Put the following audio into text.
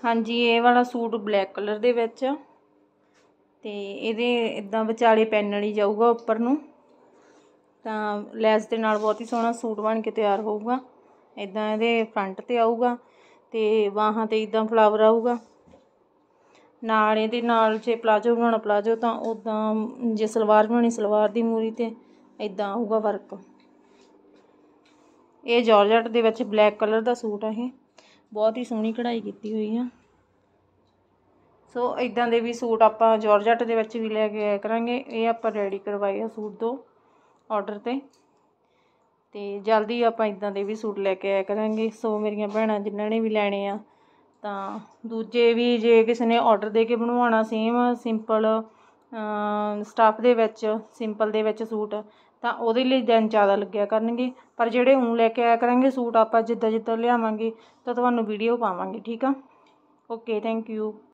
हाँ जी, ये वाला सूट ब्लैक कलर दे विच ते इहदे इदां विचाले पैनल ही जाऊगा उपर नूं, तां लैस दे नाल बहुत ही सोहना सूट बन के तैयार होऊगा। इदां इहदे फ्रंट ते आऊगा ते बाहां ते इदां फ्लावर आऊगा। नाल इहदे नाल जे प्लाजो बनाउणा प्लाजो, तां उदां जे सलवार बनाउणी सलवार दी मूरी ते इदां आऊगा वर्क। ये जॉर्जट दे विच ब्लैक कलर दा सूट है, ये बहुत ही सोहनी कढ़ाई कीती हुई है। सो इदां दे भी सूट आपां जॉर्जट दे विच भी लैके आया करांगे। ये आपां रेडी करवाए आ सूट 2 ऑर्डर ते जल्दी आपां इदां दे भी सूट लैके आया करांगे। सो मेरियां भैणां जिन्हां ने भी लैणे आ, तां दूजे भी जे किसी ने ऑर्डर दे के बनवाउणा same simple stuff they which simple they which suit, तां ਉਹਦੇ ਲਈ दिन ज़्यादा ਲੱਗਿਆ ਕਰਨਗੇ। पर ਜਿਹੜੇ ਊਂ ਲੈ ਕੇ ਆਇਆ ਕਰਾਂਗੇ सूट ਆਪਾਂ ਜਿੱਦਾਂ ਜਿੱਦਾਂ ਲਿਆਵਾਂਗੇ ਤਾਂ ਤੁਹਾਨੂੰ ਵੀਡੀਓ ਪਾਵਾਂਗੇ। ठीक आ, ओके, थैंक यू।